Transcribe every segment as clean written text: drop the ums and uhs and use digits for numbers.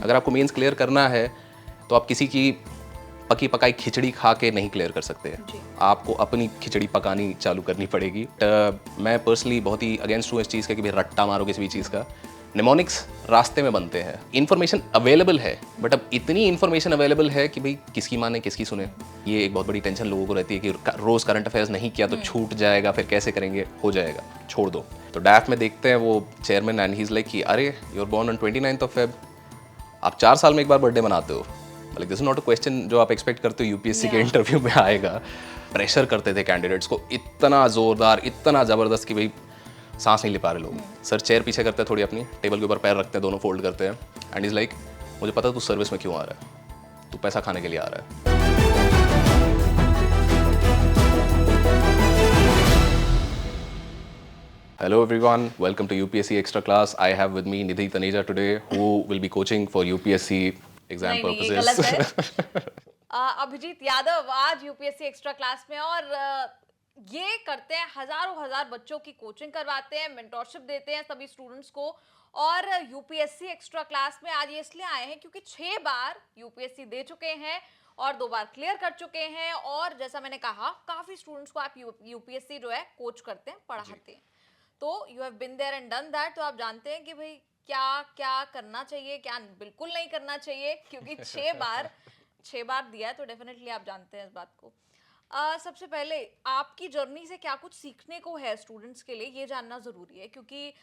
अगर आपको mains clear करना है तो आप किसी की पकी पकाई खिचड़ी खा के नहीं क्लियर कर सकते। आपको अपनी खिचड़ी पकानी चालू करनी पड़ेगी। मैं पर्सनली बहुत ही अगेंस्ट हूँ इस चीज़ का कि भाई रट्टा मारो किसी भी चीज़ का। निमोनिक्स रास्ते में बनते हैं, इन्फॉर्मेशन अवेलेबल है, बट अब इतनी इन्फॉर्मेशन अवेलेबल है कि भाई किसकी माने किसकी सुने। ये एक बहुत बड़ी टेंशन लोगों को रहती है कि रोज़ करंट अफेयर्स नहीं किया तो छूट जाएगा, फिर कैसे करेंगे, हो जाएगा, छोड़ दो। तो डैफ में देखते हैं वो chairman and he is like कि अरे you are born on 29th of Feb, आप 4 साल में एक बार बर्थडे मनाते हो। Like this is not a question जो आप एक्सपेक्ट करते हो यूपीएससी के इंटरव्यू में आएगा। प्रेशर करते थे कैंडिडेट्स को इतना जोरदार, इतना ज़बरदस्त कि भाई सांस नहीं ले पा रहे लोग। सर चेयर पीछे करते हैं, थोड़ी अपनी टेबल के ऊपर पैर रखते हैं, दोनों फोल्ड करते हैं एंड इज़ लाइक मुझे पता है तू सर्विस में क्यों आ रहा है, तू पैसा खाने के लिए आ रहा है। Hello everyone, welcome to UPSC Extra Class. I have with me Nidhi Taneja today, who will be coaching for UPSC exam नहीं purposes. ये गलत है। अभिजीत यादव आज यूपीएससी एक्स्ट्रा क्लास में और ये करते हैं, हजार बच्चों की कोचिंग करवाते हैं, मेंटोरशिप देते हैं सभी स्टूडेंट्स को। और यूपीएससी एक्स्ट्रा क्लास में आज ये इसलिए आए हैं क्योंकि 6 बार यूपीएससी दे चुके हैं और 2 बार क्लियर कर चुके हैं। और जैसा मैंने कहा, काफी स्टूडेंट्स को आप यूपीएससी जो है कोच करते हैं, पढ़ाते हैं। तो you have been there and done that, तो आप जानते हैं कि भाई क्या क्या करना चाहिए, क्या बिल्कुल नहीं करना चाहिए, क्योंकि 6 बार दिया है तो डेफिनेटली आप जानते हैं इस बात को। सबसे पहले आपकी जर्नी से क्या कुछ सीखने को है स्टूडेंट्स के लिए, ये जानना जरूरी है, क्योंकि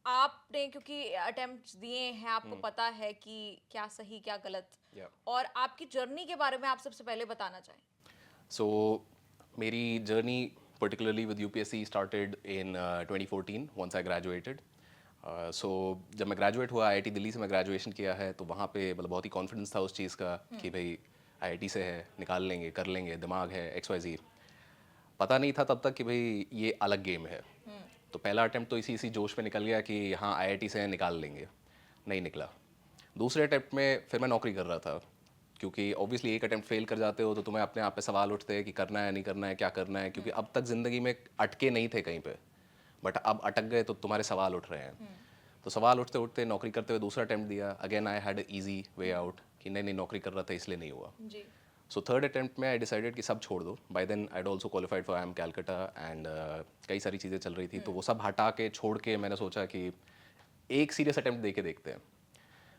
आपने क्योंकि अटेम्प्ट्स दिए हैं, आपको पता है कि क्या सही क्या गलत। और आपकी जर्नी के बारे में आप सबसे पहले बताना चाहें। So, मेरी journey particularly with UPSC started in 2014 once I graduated. So जब मैं ग्रेजुएट हुआ, IIT दिल्ली से मैं ग्रेजुएशन किया है, तो वहाँ पे मतलब बहुत ही कॉन्फिडेंस था उस चीज़ का कि भाई IIT से है, निकाल लेंगे, कर लेंगे, दिमाग है, XYZ। पता नहीं था तब तक कि भाई ये अलग गेम है। तो पहला अटेम्प्ट तो इसी इसी जोश में निकल गया कि हाँ IIT से है, निकाल लेंगे, नहीं निकला। दूसरे अटेम्प्ट में फिर मैं नौकरी कर रहा था, क्योंकि ऑब्वियसली एक अटेम्प्ट फेल कर जाते हो तो तुम्हें अपने आप पे सवाल उठते हैं कि करना है नहीं करना है, क्या करना है, क्योंकि अब तक ज़िंदगी में अटके नहीं थे कहीं पे, बट अब अटक गए तो तुम्हारे सवाल उठ रहे हैं। तो सवाल उठते उठते नौकरी करते हुए दूसरा अटेम्प्ट दिया, again I had easy way out कि नहीं नहीं नौकरी कर रहा था इसलिए नहीं हुआ। सो थर्ड अटेम्प्ट में आई डिसाइडेड कि सब छोड़ दो। By then I also qualified for IIM Calcutta and कई सारी चीज़ें चल रही थी, तो वो सब हटा के छोड़ के मैंने सोचा कि एक सीरियस अटेम्प्ट दे के देखते हैं।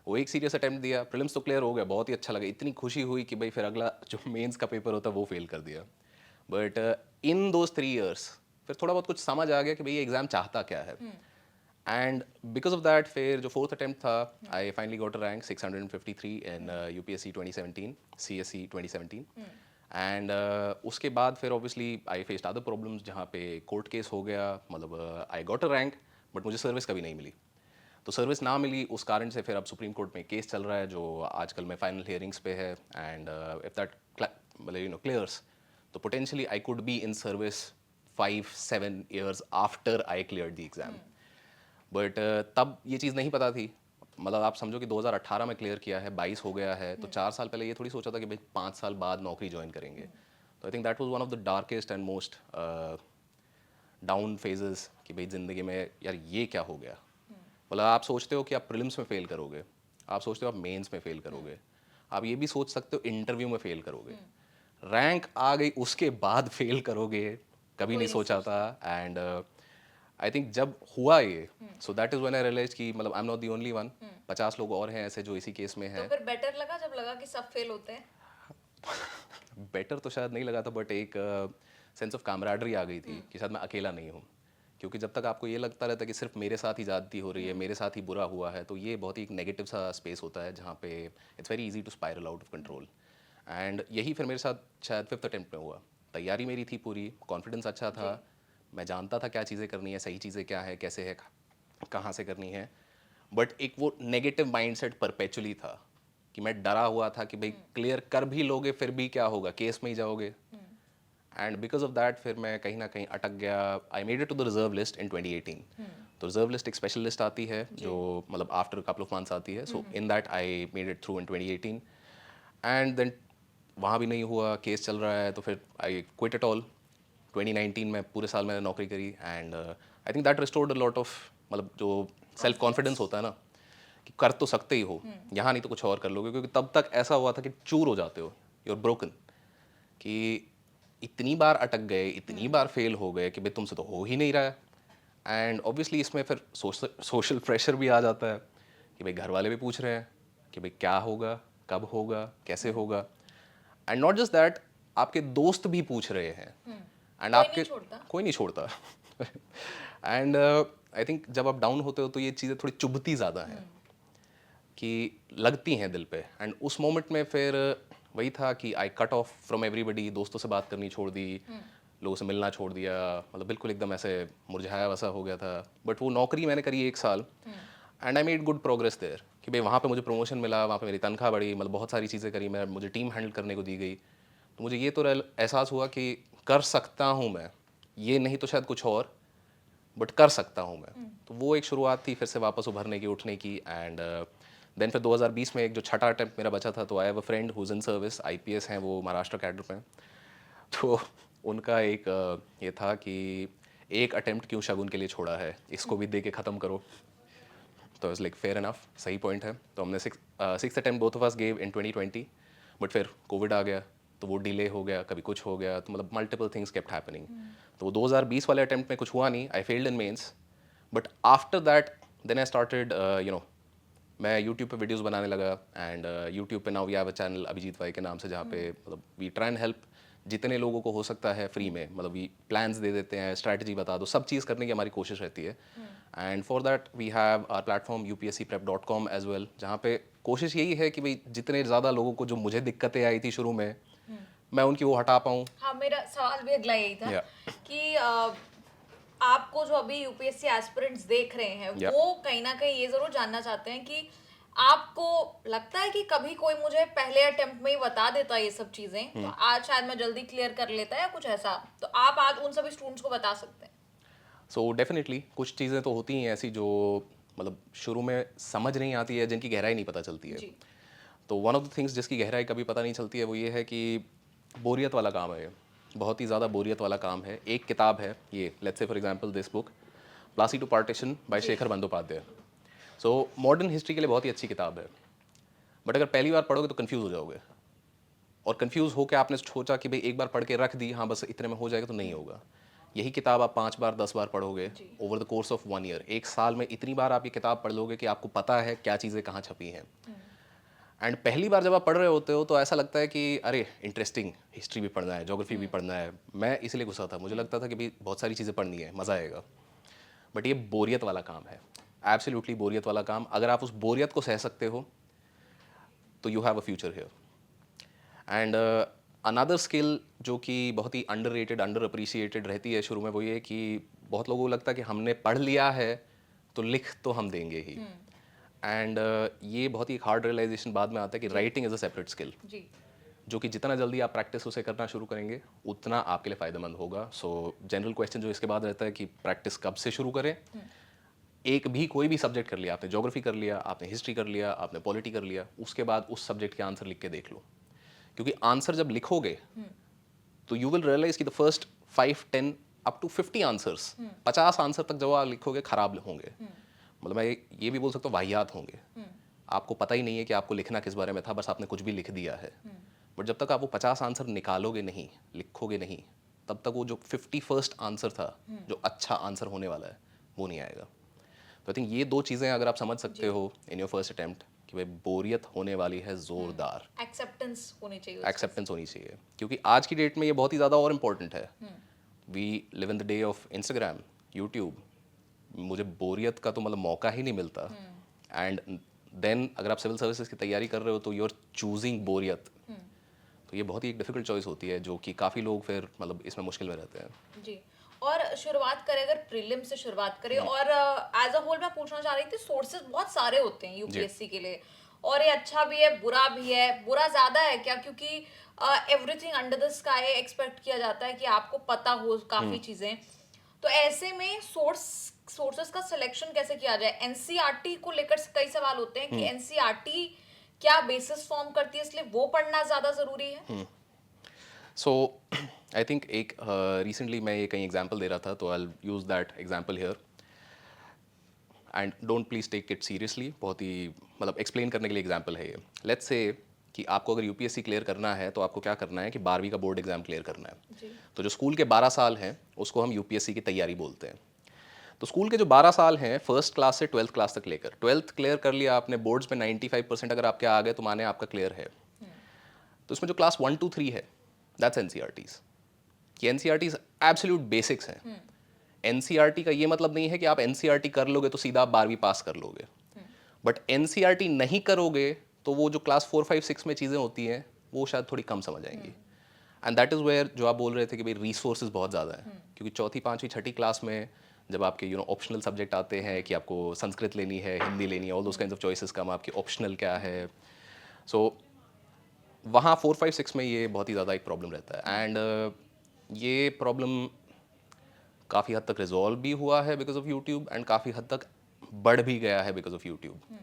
वो एक सीरियस अटेम्प्ट दिया, प्रीलिम्स तो क्लियर हो गया, बहुत ही अच्छा लगा, इतनी खुशी हुई कि भाई फिर अगला जो मेंस का पेपर होता है वो फेल कर दिया। बट इन दोज 3 years फिर थोड़ा बहुत कुछ समझ आ गया कि भाई ये एग्ज़ाम चाहता क्या है। एंड बिकॉज ऑफ दैट फिर जो फोर्थ अटेम्प्ट था, I finally got a rank 653 in UPSC 2017, CSE 2017। And उसके बाद फिर obviously I faced other problems, जहाँ पे कोर्ट केस हो गया, मतलब I got a rank but मुझे सर्विस कभी नहीं मिली। तो सर्विस ना मिली, उस कारण से फिर अब सुप्रीम कोर्ट में केस चल रहा है जो आजकल में फाइनल हियरिंग्स पे है। एंड इफ दैट मतलब क्लियर्स तो potentially I could be in service 5-7 years after I clear the exam. But तब ये चीज़ नहीं पता थी, मतलब आप समझो कि 2018 में क्लियर किया है, 22 हो गया है, तो 4 साल पहले ये थोड़ी सोचा था कि भाई 5 साल बाद नौकरी ज्वाइन करेंगे। तो I think that was one of the darkest and most down phases कि भाई ज़िंदगी में यार ये क्या हो गया। मतलब आप सोचते हो कि आप प्रीलिम्स में फेल करोगे, आप सोचते हो आप मेंस में फेल करोगे, आप ये भी सोच सकते हो इंटरव्यू में फेल करोगे, रैंक आ गई उसके बाद फेल करोगे, कभी नहीं सोचा था। एंड आई थिंक जब हुआ ये, so that is when I realise कि मतलब I am not the only one, 50 लोग और हैं ऐसे जो इसी केस में तो हैं। फिर बेटर लगा जब लगा कि सब फेल होते हैं। बेटर तो शायद नहीं लगा था, बट एक सेंस ऑफ कामराडरी आ गई थी कि शायद मैं अकेला नहीं हूँ। क्योंकि जब तक आपको ये लगता रहता है कि सिर्फ मेरे साथ ही ज़्यादती हो रही है, मेरे साथ ही बुरा हुआ है, तो ये बहुत ही एक नेगेटिव सा स्पेस होता है जहाँ पे it's very easy to spiral out of control. And यही फिर मेरे साथ शायद 5th अटेम्प्ट में हुआ। तैयारी मेरी थी पूरी, कॉन्फिडेंस अच्छा था, मैं जानता था क्या चीज़ें करनी है, सही चीज़ें क्या है, कैसे है, कहाँ से करनी है। बट एक वो नेगेटिव माइंडसेट परपेचुअली था कि मैं डरा हुआ था कि भाई क्लियर कर भी लोगे फिर भी क्या होगा, केस में ही जाओगे। एंड बिकॉज ऑफ दैट फिर मैं कहीं ना कहीं अटक गया। I made it to the reserve list in 2018। तो रिजर्व लिस्ट एक स्पेशल लिस्ट आती है जो मतलब आफ्टर कपल ऑफ मंथ्स आती है। So in that I made it through in 2018। And then वहाँ भी नहीं हुआ, केस चल रहा है, तो फिर आई क्विट इट ऑल। 2019 में पूरे साल मैंने नौकरी करी and I think that restored a lot of मतलब जो सेल्फ कॉन्फिडेंस होता है ना, कि कर तो सकते ही हो, यहाँ नहीं तो कुछ और कर लोगे, क्योंकि तब तक ऐसा हुआ था कि चूर हो जाते हो, यू आर ब्रोकन, कि इतनी बार अटक गए, इतनी बार फेल हो गए कि भाई तुमसे तो हो ही नहीं रहा है। एंड ऑब्वियसली इसमें फिर सोशल प्रेशर भी आ जाता है कि भाई घर वाले भी पूछ रहे हैं कि भाई क्या होगा, कब होगा, कैसे होगा। एंड नॉट जस्ट दैट, आपके दोस्त भी पूछ रहे हैं, एंड कोई आपके नहीं छोड़ता। कोई नहीं छोड़ता। एंड आई थिंक जब आप डाउन होते हो तो ये चीज़ें थोड़ी चुभती ज़्यादा हैं, कि लगती हैं दिल पे। एंड उस मोमेंट में फिर वही था कि I cut off from everybody, दोस्तों से बात करनी छोड़ दी, लोगों से मिलना छोड़ दिया, मतलब बिल्कुल एकदम ऐसे मुरझाया वैसा हो गया था। बट वो नौकरी मैंने करी 1 साल, and I made good progress there, कि भाई वहाँ पे मुझे प्रमोशन मिला, वहाँ पे मेरी तनख्वाह बढ़ी, मतलब बहुत सारी चीज़ें करी मैं, मुझे टीम हैंडल करने को दी गई। तो मुझे ये तो एहसास हुआ कि कर सकता हूँ मैं, ये नहीं तो शायद कुछ और, बट कर सकता हूँ मैं। तो वो एक शुरुआत थी फिर से वापस उभरने की, उठने की। एंड देन फिर 2020 में एक जो छठा अटेम्प्ट मेरा बचा था, तो I have a friend who's in service, IPS हैं वो, महाराष्ट्र कैडर में। तो उनका एक ये था कि एक अटेम्प्ट क्यों शगुन के लिए छोड़ा है, इसको भी दे के ख़त्म करो। तो इज़ लाइक फेयर इनफ, सही पॉइंट है। तो हमने six attempt both of us gave in 2020, but फिर कोविड आ गया, तो वो डिले हो गया, कभी कुछ हो गया, तो मतलब मल्टीपल थिंग्स केप्ट हैपनिंग। तो वो 2020 वाले अटेम्प्ट में कुछ हुआ नहीं, I failed in mains. But after that then I started मैं यूट्यूब पे वीडियोस बनाने लगा। एंड यूट्यूब पे now we have a channel Abhijeet भाई के नाम से, जहाँ पे मतलब वी ट्राई एंड हेल्प जितने लोगों को हो सकता है फ्री में, मतलब वी प्लान्स दे देते हैं, स्ट्रैटेजी बता दो, सब चीज़ करने की हमारी कोशिश रहती है। And for that we have our platform upscprep.com as well, जहाँ पे कोशिश यही है कि भाई जितने ज़्यादा लोगों को जो मुझे दिक्कतें आई थी शुरू में, मैं उनकी वो हटा पाऊँ। हाँ, मेरा सवाल भी अगला यही था या कि आपको जो अभी यूपीएससी एस्पिरेंट्स देख रहे हैं या वो कहीं ना कहीं ये जरूर जानना चाहते हैं कि आपको लगता है कि कभी कोई मुझे पहले अटेम्प्ट में ही बता देता ये सब चीजें तो आज शायद मैं जल्दी क्लियर कर लेता या कुछ ऐसा, तो आप आज उन सभी स्टूडेंट्स को बता सकते हैं। सो डेफिनेटली कुछ चीज़ें तो होती हैं ऐसी जो मतलब शुरू में समझ नहीं आती है, जिनकी गहराई नहीं पता चलती है। जी। तो वन ऑफ द थिंग्स जिसकी गहराई कभी पता नहीं चलती है वो ये है कि बोरियत वाला काम है ये, बहुत ही ज़्यादा बोरियत वाला काम है। एक किताब है ये, let's say for example this book Plassey to partition by G. Shekhar Bandyopadhyay. So modern history के लिए बहुत ही अच्छी किताब है, बट अगर पहली बार पढ़ोगे तो कंफ्यूज हो जाओगे, और कंफ्यूज होकर आपने सोचा कि भाई एक बार पढ़ के रख दी, हाँ बस इतने में हो जाएगा, तो नहीं होगा। यही किताब आप 5 बार 10 बार पढ़ोगे जी। Over the course of 1 year, 1 साल में इतनी बार आप ये किताब पढ़ लोगे कि आपको पता है क्या चीज़ें कहाँ छपी हैं। एंड पहली बार जब आप पढ़ रहे होते हो तो ऐसा लगता है कि अरे इंटरेस्टिंग, हिस्ट्री भी पढ़ना है, ज्योग्राफी भी पढ़ना है। मैं इसलिए घुसा था, मुझे लगता था कि भाई बहुत सारी चीज़ें पढ़नी है, मज़ा आएगा। बट ये बोरियत वाला काम है, एब्सोल्युटली बोरियत वाला काम। अगर आप उस बोरियत को सह सकते हो तो you have a future here. And another skill जो कि बहुत ही अंडररेटेड, अंडर अप्रिशिएटेड रहती है शुरू में, वो ये कि बहुत लोगों को लगता है कि हमने पढ़ लिया है तो लिख तो हम देंगे ही। एंड ये बहुत ही हार्ड रियलाइजेशन बाद में आता है कि writing is a separate skill, जी। जो कि जितना जल्दी आप प्रैक्टिस उसे करना शुरू करेंगे उतना आपके लिए फ़ायदेमंद होगा। सो जनरल क्वेश्चन जो इसके बाद रहता है कि प्रैक्टिस कब से शुरू करें। एक भी कोई भी सब्जेक्ट कर लिया, आपने ज्योग्राफी कर लिया, आपने हिस्ट्री कर लिया, आपने पॉलिटी कर लिया, उसके बाद उस सब्जेक्ट के आंसर लिख के देख लो। क्योंकि आंसर जब लिखोगे तो यू विल रियलाइज कि the first 5 10 up to 50 answers, 50 answer तक जब आप लिखोगे खराब होंगे, मतलब मैं ये भी बोल सकता हूँ वाहियात होंगे। आपको पता ही नहीं है कि आपको लिखना किस बारे में था, बस आपने कुछ भी लिख दिया है। बट जब तक आप वो 50 आंसर निकालोगे नहीं, लिखोगे नहीं, तब तक वो जो 51st आंसर था, जो अच्छा आंसर होने वाला है, वो नहीं आएगा। तो आई थिंक ये दो चीज़ें अगर आप समझ सकते हो इन योर फर्स्ट अटेम्प्ट कि भाई बोरियत होने वाली है ज़ोरदार, एक्सेप्टेंस होनी चाहिए उस चीज़ एक्सेप्टेंस होनी चाहिए, क्योंकि आज की डेट में ये बहुत ही ज़्यादा और इम्पोर्टेंट है। We live in the day of Instagram, YouTube. मुझे बोरियत का तो मतलब मौका ही नहीं मिलता। एंड देन अगर आप सिविल सर्विसेज की तैयारी कर रहे हो तो यू आर चूजिंग बोरियत, तो ये बहुत ही एक डिफिकल्ट चॉइस होती है, जो कि काफ़ी लोग फिर मतलब इसमें मुश्किल में रहते हैं। जी। और शुरुआत करें, अगर प्रीलिम से शुरुआत करें और एज अ होल मैं पूछना चाह रही थी, सोर्सेज बहुत सारे होते हैं यूपीएससी के लिए और ये अच्छा भी है बुरा भी है। बुरा ज्यादा है क्या, क्योंकि everything under the sky expect किया जाता है कि आपको पता हो काफी चीजें, तो ऐसे में सोर्सेस का सिलेक्शन कैसे किया जाए? एनसीईआरटी को लेकर कई सवाल होते हैं कि एनसीईआरटी क्या बेसिस फॉर्म करती है, इसलिए वो पढ़ना ज्यादा जरूरी है। सो आई थिंक एक रिसेंटली मैं ये कहीं एग्जांपल दे रहा था, तो I use that example here. And don't please take it seriously, बहुत ही मतलब एक्सप्लेन करने के लिए एग्जाम्पल है ये। लेट्स से कि आपको अगर यूपीएससी क्लियर करना है तो आपको क्या करना है कि 12वीं का बोर्ड एग्जाम क्लियर करना है। जी। तो जो स्कूल के 12 साल हैं उसको हम यूपीएससी की तैयारी बोलते हैं। तो स्कूल के जो 12 साल हैं, फर्स्ट क्लास से 12th क्लास तक लेकर, 12th क्लियर कर लिया आपने, बोर्ड्स में 95% अगर आपके आ गए तो माने आपका क्लियर है। तो इसमें जो क्लास 1 2 3 है, दैट्स एनसीईआरटीज। कि एनसीईआरटीज एब्सोल्यूट बेसिक्स हैं। एनसीईआरटी का ये मतलब नहीं है कि आप एनसीईआरटी कर लोगे तो सीधा आप 12वीं पास कर लोगे, बट एनसीईआरटी नहीं करोगे तो वो जो क्लास 4 5 6 में चीज़ें होती हैं वो शायद थोड़ी कम समझ आएंगी। एंड दैट इज़ वेयर जो आप बोल रहे थे कि भाई रिसोर्सेज बहुत ज़्यादा है, क्योंकि चौथी पाँचवीं छठी क्लास में जब आपके ऑप्शनल सब्जेक्ट आते हैं कि आपको संस्कृत लेनी है, हिंदी लेनी है, all those kinds of choices come, आपकी ऑप्शनल क्या है, सो वहाँ 4 5 6 में ये बहुत ही ज़्यादा एक प्रॉब्लम रहता है। एंड ये प्रॉब्लम काफ़ी हद तक रिजॉल्व भी हुआ है बिकॉज ऑफ यूट्यूब, एंड काफ़ी हद तक बढ़ भी गया है बिकॉज ऑफ यूट्यूब।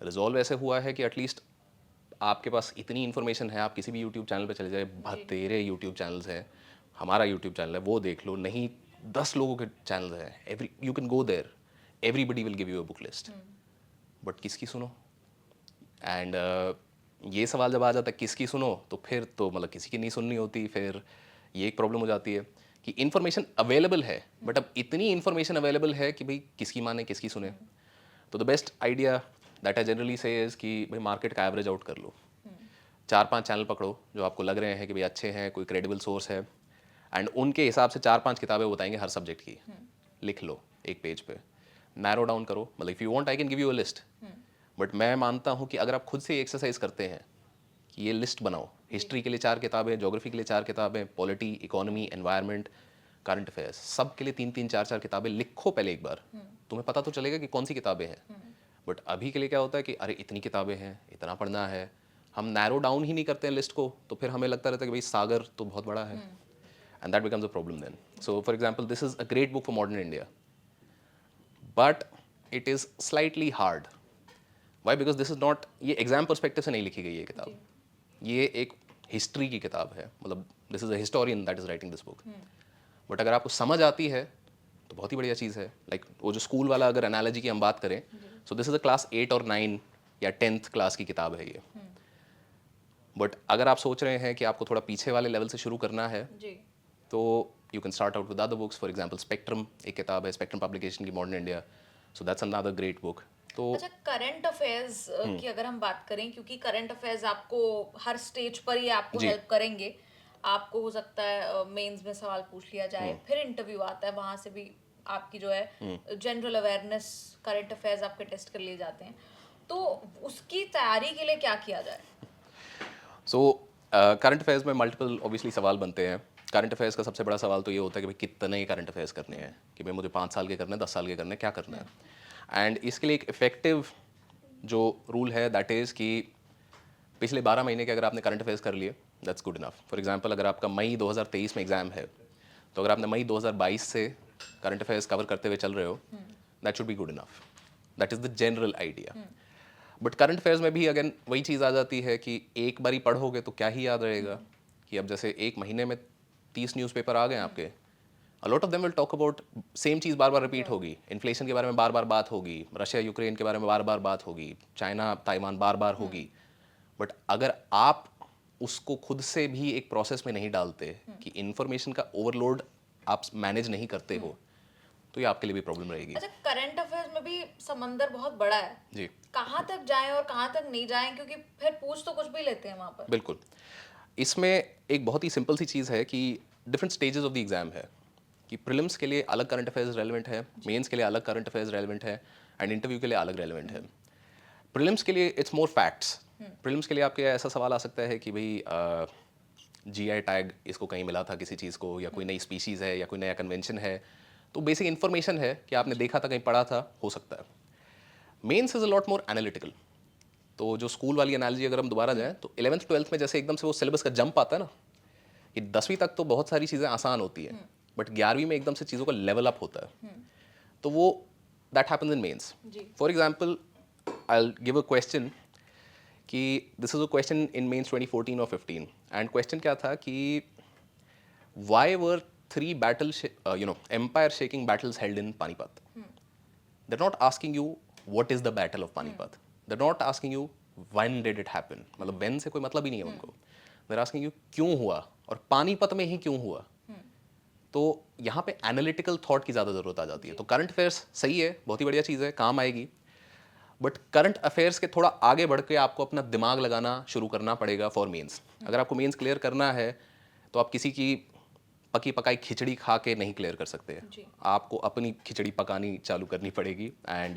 रिजॉल्व ऐसे हुआ है कि एटलीस्ट आपके पास इतनी इन्फॉर्मेशन है, आप किसी भी यूट्यूब चैनल पे चले जाए, बतेरे यूट्यूब चैनल्स हैं, हमारा यूट्यूब चैनल है वो देख लो, नहीं 10 लोगों के चैनल हैं, every you can go there, everybody will give you a book list, but किसकी सुनो? एंड ये सवाल जब आ जाता है किसकी सुनो, तो फिर तो मतलब किसी की नहीं सुननी होती, फिर ये एक प्रॉब्लम हो जाती है कि इन्फॉर्मेशन अवेलेबल है, बट अब इतनी इन्फॉर्मेशन अवेलेबल है कि भाई किसकी माने किसकी सुने। तो the best idea that I generally से इज़ कि भाई मार्केट का एवरेज आउट कर लो, 4 5 चैनल पकड़ो जो आपको लग रहे हैं कि भाई अच्छे हैं, कोई क्रेडिबल सोर्स है, एंड उनके हिसाब से 4 5 किताबें बताएंगे हर सब्जेक्ट की, लिख लो एक पेज पे, नैरो डाउन करो, मतलब if you want I can give you a list, but मैं मानता हूँ कि अगर आप खुद से एक्सरसाइज करते हैं कि ये लिस्ट बनाओ, हिस्ट्री के लिए 4 किताबें, ज्योग्राफी के लिए 4 किताबें, polity, economy, environment, current affairs, सब के लिए 3 3 4 4 किताबें लिखो पहले एक बार, तुम्हें पता तो चलेगा कि कौन सी किताबें हैं। बट अभी के लिए क्या होता है कि अरे इतनी किताबें हैं, इतना पढ़ना है, हम नैरो डाउन ही नहीं करते हैं लिस्ट को, तो फिर हमें लगता रहता है कि भाई सागर तो बहुत बड़ा है, and that becomes a problem then. So for example this is a great book for modern India, but it is slightly hard. Why? Because this is not, ये एग्जाम परस्पेक्टिव से नहीं लिखी गई है किताब, ये एक हिस्ट्री की किताब है, मतलब this is a historian that is writing this book. But अगर आपको समझ आती है तो बहुत ही बढ़िया चीज़ है। लाइक वो जो स्कूल वाला अगर एनालॉजी की हम बात करें, so this is a class 8 और 9 या 10th क्लास की किताब है ये। बट अगर आप सोच रहे हैं कि आपको थोड़ा पीछे वाले लेवल से शुरू करना है, जी। तो you can start out with other books. For example spectrum एक किताब है, स्पेक्ट्रम पब्लिकेशन की, modern India, so that's another great book. तो अच्छा, करंट अफेयर्स की अगर हम बात करें, क्योंकि करंट अफेयर्स आपको हर स्टेज पर ही आपको जी। हेल्प करेंगे। आपको हो सकता है मेंस में सवाल पूछ लिया जाए, फिर इंटरव्यू आता है, वहां से भी आपकी जो है जनरल अवेयरनेस, करंट अफेयर्स आपके टेस्ट कर लिए जाते हैं। तो उसकी तैयारी के लिए क्या किया जाए? सो करंट अफेयर्स में मल्टीपल ऑब्वियसली सवाल बनते हैं। करंट अफेयर्स का सबसे बड़ा सवाल तो ये होता है कि भाई कितने करंट अफेयर्स करने हैं, कि भाई मुझे 5 साल के करने हैं, 10 साल के करने हैं, क्या करना है। एंड इसके लिए एक इफेक्टिव जो रूल है दैट इज़ कि पिछले 12 महीने के अगर आपने करंट अफेयर्स कर लिए, that's good enough. For example अगर आपका मई 2023 में एग्जाम है, तो अगर आपने मई 2022 से करंट अफेयर्स कवर करते हुए चल रहे हो, that should be good enough. That is the general idea. But current affairs में भी अगेन वही चीज़ आ जाती है कि एक बार ही पढ़ोगे तो क्या ही याद रहेगा, कि अब जैसे एक महीने में 30 न्यूज़पेपर आ गए आपके, a lot of them will talk about same cheese, bar bar repeat होगी, इन्फ्लेशन के बारे में बार बार बात होगी, रशिया यूक्रेन के बारे में बार बार बात होगी, चाइना ताइवान बार बार होगी। बट अगर आप उसको खुद से भी एक प्रोसेस में नहीं डालते कि इन्फॉर्मेशन का ओवरलोड आप मैनेज नहीं करते हो, तो ये आपके लिए भी प्रॉब्लम रहेगी। अच्छा, करंट अफेयर्स में भी समंदर बहुत बड़ा है। जी कहाँ तक जाएं और कहाँ तक नहीं जाएं, क्योंकि फिर पूछ तो कुछ भी लेते हैं वहां पर। बिल्कुल। इसमें एक बहुत ही सिंपल सी चीज़ है कि different stages of the exam है, कि प्रीलिम्स के लिए अलग करंट अफेयर्स रेलेवेंट है, मेंस के लिए अलग करंट अफेयर्स रेलेवेंट है, एंड इंटरव्यू के लिए अलग रेलेवेंट है। प्रीलिम्स के लिए इट्स मोर फैक्ट्स। प्रीलिम्स के लिए आपके ऐसा सवाल आ सकता है कि भाई जीआई टैग इसको कहीं मिला था किसी चीज़ को, या कोई नई स्पीशीज़ है, या कोई नया कन्वेंशन है, तो बेसिक इन्फॉर्मेशन है कि आपने देखा था, कहीं पढ़ा था, हो सकता है। Mains is a lot more analytical. तो जो स्कूल वाली एनालॉजी अगर हम दोबारा जाएं, तो 11th 12th में जैसे एकदम से वो सिलेबस का जंप आता है ना, कि 10वीं तक तो बहुत सारी चीज़ें आसान होती हैं, बट 11वीं में एकदम से चीज़ों का लेवल अप होता है, तो वो दैट हैपन्स इन मेंस। जी। For example I will give a question, कि this is a question in mains 2014 और 15, एंड क्वेश्चन क्या था कि why were 3 battle empire shaking battles held in Panipat. they're not asking you what is the battle of Panipat. They're not asking you when did it happen. मतलब when से कोई मतलब ही नहीं है उनको. They're asking you क्यों हुआ और पानीपत में ही क्यों हुआ. तो यहाँ पे एनालिटिकल थॉट की ज़्यादा ज़रूरत आ जाती है. तो करंट अफेयर्स सही है, बहुत ही बढ़िया चीज़ है, काम आएगी. बट करंट अफेयर्स के थोड़ा आगे बढ़ के आपको अपना दिमाग लगाना शुरू करना पड़ेगा फॉर मेंस. अगर आपको मेंस क्लियर करना है तो आप किसी की पकी पकाई खिचड़ी खा के नहीं क्लियर कर सकते. आपको अपनी खिचड़ी पकानी चालू करनी पड़ेगी. And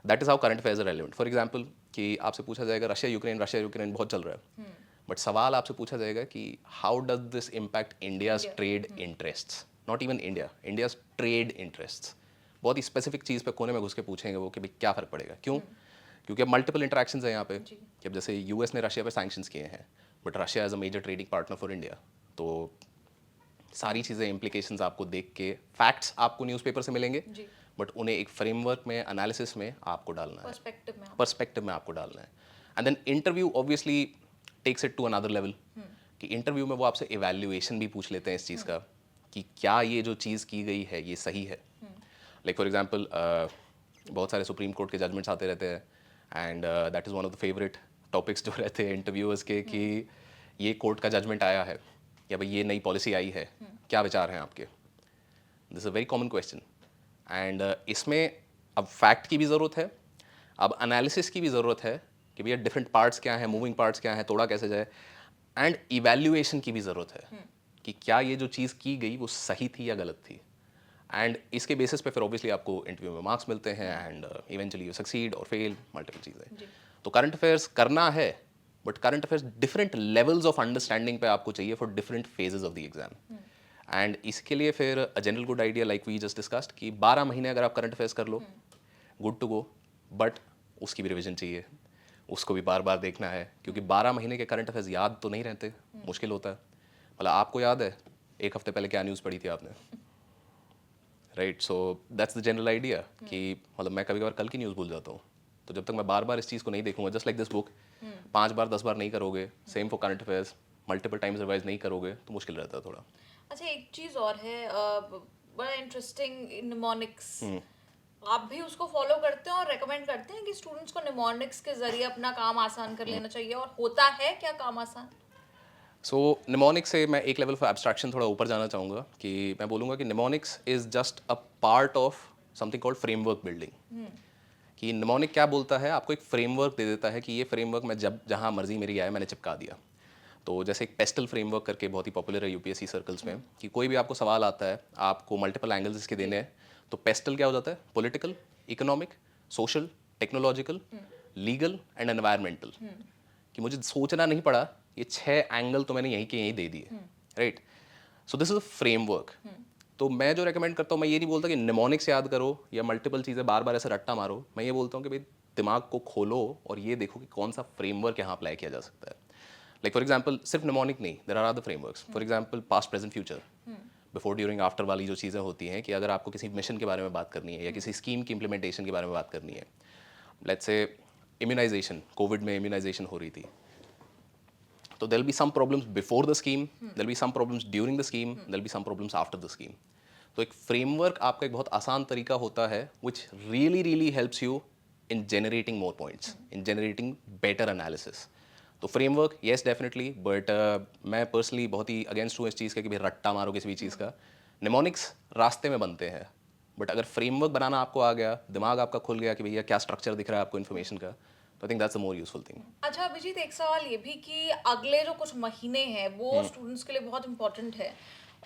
that is how current affairs are relevant. For example कि आपसे पूछा जाएगा रशिया यूक्रेन बहुत चल रहा है. बट सवाल आपसे पूछा जाएगा कि how does this impact India's trade interests. Not even India's trade interests. बहुत ही स्पेसिफिक चीज़ पे कोने में घुस के पूछेंगे वो कि भाई क्या फ़र्क पड़ेगा. क्यों? क्योंकि अब मल्टीपल इंटरेक्शंस हैं यहाँ पे. कि अब जैसे यूएस ने रशिया पे सैंक्शंस किए हैं, but Russia as a major trading partner for India. तो सारी चीज़ें इम्प्लीकेशंस आपको देख के, फैक्ट्स आपको न्यूज़पेपर से मिलेंगे, बट उन्हें एक फ्रेमवर्क में, एनालिसिस में आपको डालना है, पर्सपेक्टिव में आपको डालना है. And then interview obviously takes it to another level. कि इंटरव्यू में वो आपसे इवैल्यूएशन भी पूछ लेते हैं इस चीज़ का कि क्या ये जो चीज़ की गई है ये सही है. लाइक फॉर एग्जांपल बहुत सारे सुप्रीम कोर्ट के जजमेंट्स आते रहते हैं. And that is one of the favourite topics जो रहते हैं इंटरव्यूअर्स के कि ये कोर्ट का जजमेंट आया है या भाई ये नई पॉलिसी आई है, क्या विचार हैं आपके. This is a very common question. And इसमें अब फैक्ट की भी ज़रूरत है, अब एनालिसिस की भी ज़रूरत है कि भैया डिफरेंट पार्ट्स क्या हैं, मूविंग पार्ट्स क्या हैं, तोड़ा कैसे जाए. एंड इवैल्यूएशन की भी ज़रूरत है कि क्या ये जो चीज़ की गई वो सही थी या गलत थी. एंड इसके बेसिस पे फिर ऑब्वियसली आपको इंटरव्यू में मार्क्स मिलते हैं. एंड इवेंचुअली यू सक्सीड और फेल, मल्टीपल चीज़ें. तो करंट अफेयर्स करना है, but current affairs different levels of understanding पे आपको चाहिए for different phases of the exam. And इसके लिए फिर a general good idea like we just discussed कि 12 महीने अगर आप करंट अफेयर्स कर लो, गुड टू गो. बट उसकी भी रिविजन चाहिए, उसको भी बार बार देखना है, क्योंकि 12 महीने के करंट अफेयर्स याद तो नहीं रहते, मुश्किल होता है. मतलब आपको याद है एक हफ्ते पहले क्या न्यूज़ पढ़ी थी आपने, right. So that's the general idea कि मतलब मैं कभी कभार कल की न्यूज़ भूल जाता हूँ. तो जब तक मैं बार बार इस चीज़ को नहीं देखूंगा, जस्ट लाइक दिस बुक, 5 बार 10 बार नहीं करोगे, same for current affairs, multiple times revise नहीं करोगे तो मुश्किल रहता है थोड़ा. अच्छा, एक चीज और है, बड़ा इंटरेस्टिंग, निमोनिक्स. आप भी उसको फॉलो करते हैं और रेकमेंड करते हैं कि स्टूडेंट्स को निमोनिक्स के जरिए अपना काम आसान कर लेना चाहिए, और होता है क्या काम आसान? सो निमोनिक्स से मैं एक लेवल फॉर एब्स्ट्रैक्शन थोड़ा ऊपर जाना चाहूँगा कि मैं बोलूँगा कि mnemonics is just a part of something called framework building. कि निमोनिक क्या बोलता है, आपको एक फ्रेमवर्क दे देता है कि ये फ्रेमवर्क मैं जब जहाँ मर्जी मेरी आए मैंने चिपका दिया. तो जैसे एक पेस्टल फ्रेमवर्क करके बहुत ही पॉपुलर है यूपीएससी सर्कल्स में, कि कोई भी आपको सवाल आता है, आपको मल्टीपल एंगल्स इसके देने हैं, तो पेस्टल क्या हो जाता है, political, economic, social, technological, legal and environmental. कि मुझे सोचना नहीं पड़ा, ये 6 एंगल तो मैंने यहीं के यहीं दे दिए, right. So this is a framework. तो मैं जो रेकमेंड करता हूँ, मैं ये नहीं बोलता कि निमोनिक्स याद करो या मल्टीपल चीज़ें बार बार ऐसे रट्टा मारो. मैं ये बोलता हूँ कि भाई दिमाग को खोलो और ये देखो कि कौन सा फ्रेमवर्क यहाँ अप्लाई किया जा सकता है. लाइक फॉर एग्जाम्पल सिर्फ निमोनिक नहीं, there are other frameworks. For example past present future, before during after वाली जो चीज़ें होती हैं, कि अगर आपको किसी मिशन के बारे में बात करनी है या किसी स्कीम की इम्प्लीमेंटेशन के बारे में बात करनी है. लेट्स से इम्यूनाइजेशन, कोविड में इम्यूनाइजेशन हो रही थी, तो there'll be some problems before the scheme, there'll be some problems during the scheme, there'll be some problems after the scheme. तो एक फ्रेमवर्क आपका एक बहुत आसान तरीका होता है which really helps you in generating more points, in generating better analysis. तो फ्रेमवर्क yes definitely, but मैं पर्सनली बहुत ही अगेंस्ट हूँ इस चीज़ का कि भाई रट्टा मारो किसी भी चीज़ का. निमोनिक्स रास्ते में बनते हैं, बट अगर फ्रेमवर्क बनाना आपको आ गया, दिमाग आपका खुल गया कि भैया क्या स्ट्रक्चर दिख रहा है आपको इन्फॉर्मेशन का, तो I think that's a more useful thing. अच्छा अभिजीत, एक सवाल ये भी कि अगले जो कुछ महीने हैं वो स्टूडेंट्स के लिए बहुत इंपॉर्टेंट है,